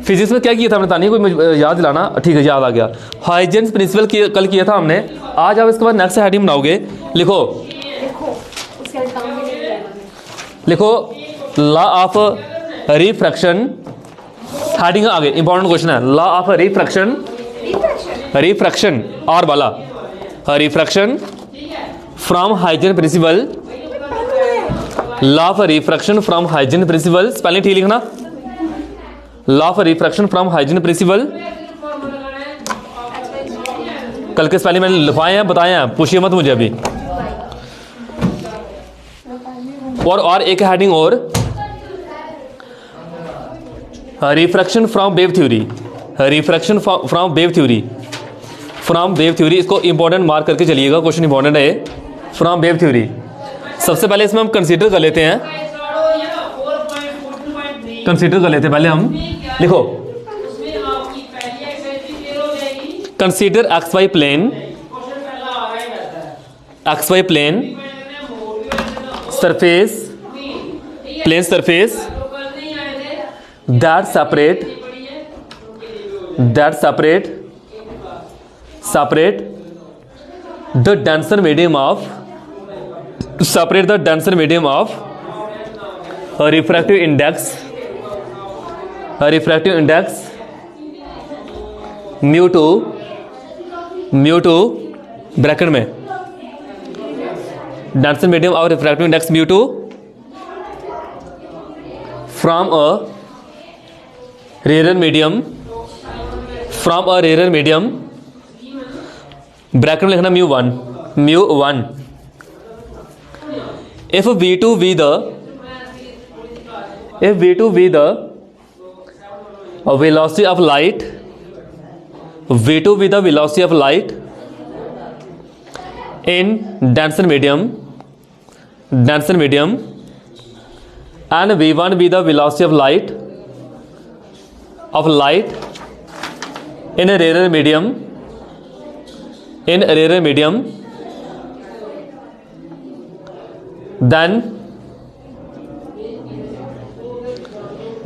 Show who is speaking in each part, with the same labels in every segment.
Speaker 1: Physics में क्या किया था हमने, तानी कोई मुझे याद दिलाना। ठीक है, याद आ गया। हाइजेंस प्रिंसिपल कल किया था हमने। आज आप इसके बाद नेक्स्ट हेडिंग बनाओगे। लिखो लिखो लॉ ऑफ रिफ्रैक्शन। हेडिंग आगे इंपॉर्टेंट क्वेश्चन है, लॉ ऑफ रिफ्रैक्शन। रिफ्रैक्शन और वाला refraction from Huygens principle. Law of refraction from Huygens principle, spelling ठीक लिखना। Law of refraction from Huygens principle. कल के स्पेलिंग मैंने लिखवाए हैं, बताए हैं, पूछिए मत मुझे अभी। और एक हेडिंग और, refraction from wave theory. Refraction from wave theory. From wave theory, इसको इंपॉर्टेंट मार्क करके चलिएगा, क्वेश्चन इंपॉर्टेंट है। फ्रॉम वेव थ्योरी सबसे पहले इसमें हम कंसीडर कर लेते हैं। कंसीडर कर लेते हैं पहले हम। लिखो consider X Y plane. X Y plane surface, plane surface that separate the denser medium of, separate the denser medium of refractive index mu 2 bracket में denser medium of refractive index mu 2 from a rarer medium bracket में लिखना mu 1 if V2 be the velocity of light, V2 be the velocity of light in denser medium and V1 be the velocity of light in a rarer medium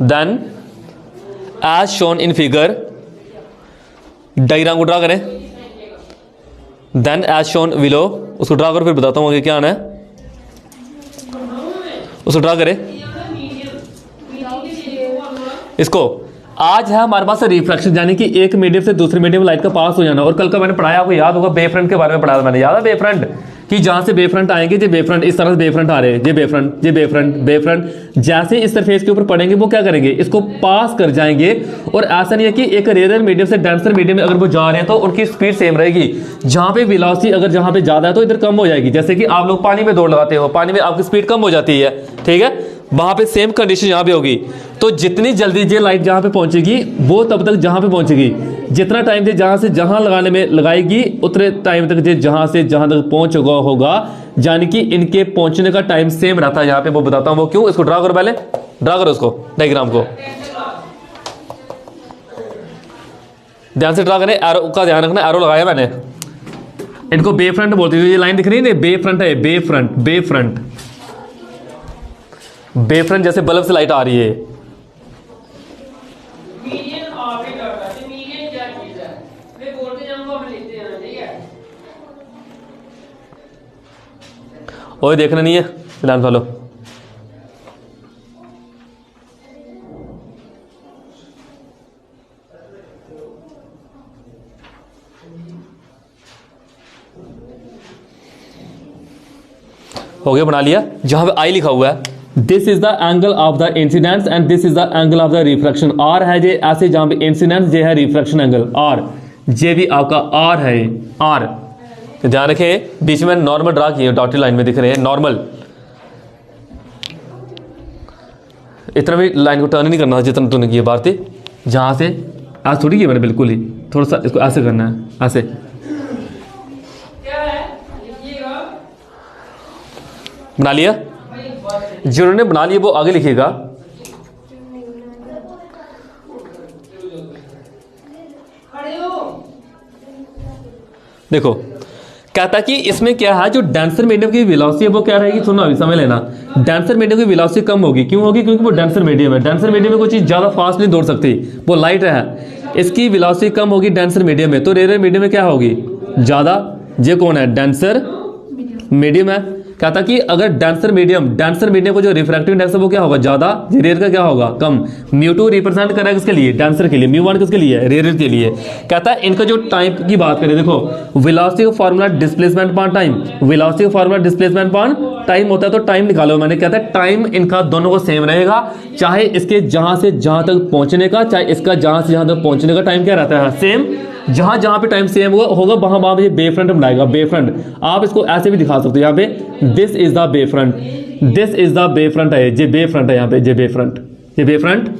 Speaker 1: then as shown in figure, diagram को draw करें। then as shown below, उसको draw करो, फिर बताता हूँ आगे क्या आना है। उसको ड्रा करें। इसको आज है हमारे पास रिफ्रैक्शन, यानी कि एक मीडियम से दूसरे मीडियम लाइट का पास हो जाना। और कल का मैंने पढ़ाया, आपको याद होगा, वेव फ्रंट के बारे में पढ़ाया मैंने, याद है वेव फ्रंट कि जहां से वेव फ्रंट आएंगे, जो वेव फ्रंट इस तरह से वेव फ्रंट आ रहे हैं, ये वेव फ्रंट जैसे इस सरफेस के ऊपर पड़ेंगे वो क्या करेंगे, इसको पास कर जाएंगे। और ऐसा नहीं है कि एक रेयर मीडियम से डेंसर मीडियम में अगर वो जा रहे हैं तो उनकी स्पीड सेम रहेगी। जहां पे वेलोसिटी अगर जहां पे ज्यादा है तो इधर कम हो जाएगी। जैसे कि आप लोग पानी में दौड़ लगाते हो, पानी में आपकी स्पीड कम हो जाती है, ठीक है, वहां पे सेम कंडीशन यहां पे होगी। तो जितनी जल्दी ये लाइट जहां पे पहुंचेगी वो तब तक जहां पे पहुंचेगी, जितना टाइम से जहां लगाने में लगाएगी उतने टाइम तक जहां से जहां तक पहुंच होगा, यानी कि इनके पहुंचने का टाइम सेम रहता है। यहां पे वो बताता हूं वो क्यों। इसको ड्रा करो, पहले ड्रा करो उसको, डायग्राम को ध्यान से ड्रा करें। एरो का ध्यान रखना, एरो लगाया मैंने। इनको बे फ्रंट बोलते हैं। ये लाइन दिख रही है ना, बे फ्रंट है, बे फ्रंट जैसे बल्ब से लाइट आ रही है। और देखना नहीं है, ध्यान फॉलो। हो गया, बना लिया। जहां पे आई लिखा हुआ है, this is the angle of the incidence and this is the angle of the refraction. R है जे ऐसे, जहां पे इंसिडेंस जे है रिफ्रैक्शन एंगल आर, जे भी आपका आर है, आर। तो ध्यान रखें, बीच में नॉर्मल ड्रा किए, डॉटेड लाइन में दिख रहे हैं नॉर्मल। इतना भी लाइन को टर्न नहीं करना था जितना तूने किया बार थी। जहां से आज थोड़ी किया मैंने, बिल्कुल ही थोड़ा सा इसको ऐसे करना है, ऐसे। बना लिया? जिन्होंने बना लिया वो आगे लिखिएगा। देखो कहता कि इसमें क्या है, जो डेंसर मीडियम की वेलोसिटी है वो क्या रहेगी, सुनो अभी समझ लेना। डेंसर मीडियम की वेलोसिटी कम होगी, क्यों होगी, क्योंकि वो डेंसर मीडियम है। डेंसर मीडियम में कोई चीज ज्यादा फास्ट नहीं दौड़ सकती, वो लाइट है, इसकी वेलोसिटी कम होगी डेंसर मीडियम में। तो रेयर मीडियम में क्या होगी, ज्यादा। ये कौन है, डेंसर मीडियम है। कहता कि अगर डेंसर मीडियम को जो रिफ्रैक्टिव इंडेक्स है वो क्या होगा, ज्यादा, रेयर का क्या होगा, कम। μ2 रिप्रेजेंट करेगा किसके लिए, डेंसर के लिए। μ1 किसके लिए, रेयर के लिए। कहता है इनका जो टाइम की बात करें, देखो वेलोसिटी का formula displacement upon time, velocity का फार्मूला डिस्प्लेसमेंट अपॉन टाइम होता है, तो टाइम निकालो मैंने। कहता है टाइम इनका दोनों को सेम रहेगा, चाहे इसके जहां से जहां तक पहुंचने का, चाहे इसका जहां से जहां तक पहुंचने का टाइम क्या रहता है, सेम। जहां जहां पे टाइम सेम होगा वहां वहां पे बे फ्रंट बनाएगा, बे फ्रंट। आप इसको ऐसे भी दिखा सकते हो, यहाँ पे this is the wavefront, this is the wavefront है, ये बे फ्रंट है, यहाँ पे ये बे फ्रंट, ये बे फ्रंट।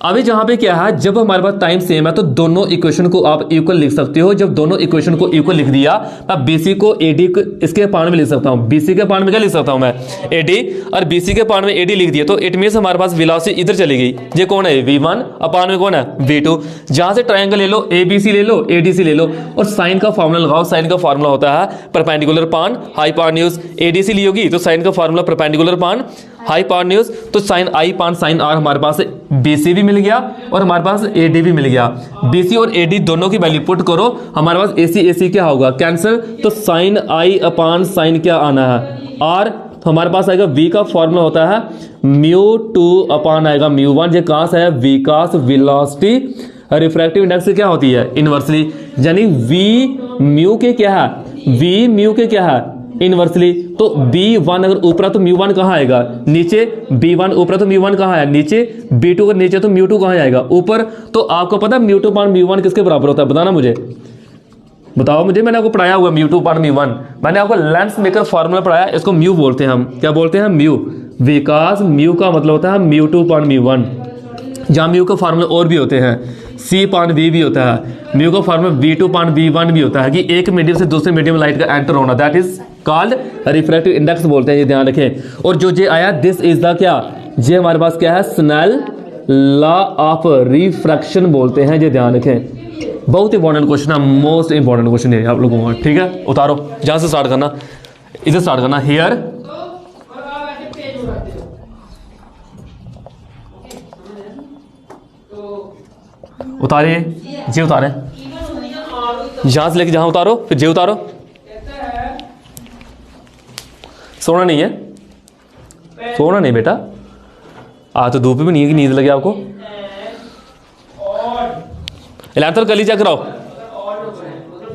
Speaker 1: अभी जहां पे क्या है, जब हमारे पास टाइम सेम है तो दोनों इक्वेशन को आप इक्वल लिख सकते हो। जब दोनों इक्वेशन को इक्वल लिख दिया, मैं बीसी को एडी इसके पार्ट में लिख सकता हूं। बीसी के पार्ट में क्या लिख सकता हूं मैं, एडी, और बीसी के पार्ट में एडी लिख दिया, तो इट मींस हमारे पास वेलोसिटी इधर चली गई। ये कौन है, v1, अपान में कौन है, v2। जहां से ट्रायंगल ले लो, एबीसी ले लो, एडीसी ले लो, और साइन का फॉर्मूला लगाओ। साइन का फॉर्मूला होता है परपेंडिकुलर पान हाइपोटेन्यूज। एडीसी ली होगी तो साइन का फॉर्मूला परपेंडिकुलर पान हाइपोटेन्यूज, तो साइन आई पान साइन आर, हमारे पास बीसी भी मिल गया और हमारे पास एडी भी मिल गया। बीसी और एडी दोनों की वैल्यू पुट करो, हमारे पास एसी एसी क्या होगा, कैंसिल। तो साइन आई अपान साइन क्या आना है, आर। तो हमारे पास आएगा v का फॉर्मूला होता है μ2 अपान आएगा μ1। ये कहां से है, विकास वेलोसिटी रिफ्रैक्टिव इंडेक्स से क्या होती है, इनवर्सली। यानी v म्यू के क्या है, v म्यू के क्या है, इनवर्सली। तो b1 अगर ऊपर है तो μ1 कहां आएगा, नीचे। b1 ऊपर है तो μ1 कहां है, नीचे। b2 अगर नीचे तो μ2 कहां आएगा, ऊपर। तो आपको पता है μ2 पान μ1 किसके बराबर होता है, बताना मुझे, बताओ मुझे। मैंने आपको पढ़ाया हुआ μ2 पान μ1, मैंने आपको लेंस मेकर फॉर्मूला पढ़ाया, इसको म्यू बोलते हैं हम। क्या बोलते हैं, म्यू। विकास म्यू का मतलब होता है μ2 पान μ1। जहां म्यू का फार्मूला और भी होते हैं, सी पान वी भी होता है, म्यू का फार्मूला v2 पान v1 भी होता है, कि एक मीडियम से दूसरे मीडियम लाइट का एंटर होना, that is called refractive index बोलते हैं, ये ध्यान रखें। और जो जे आया दिस इज द क्या, जे हमारे पास क्या है, स्नेल लॉ ऑफ रिफ्रैक्शन बोलते हैं, ये ध्यान रखें। बहुत इंपॉर्टेंट क्वेश्चन है, मोस्ट इंपॉर्टेंट क्वेश्चन है आप लोगों का, ठीक है। उतारो, जहां से स्टार्ट करना, इधर स्टार्ट करना, हियर। उतारे, जे उतारे, यहां से लेके जहां उतारो, फिर जे उतारो। सोना नहीं है, सोना नहीं बेटा, आज तो धूप भी नहीं है कि नींद लगे आपको। इलेक्ट्रल कली चेक कराओ।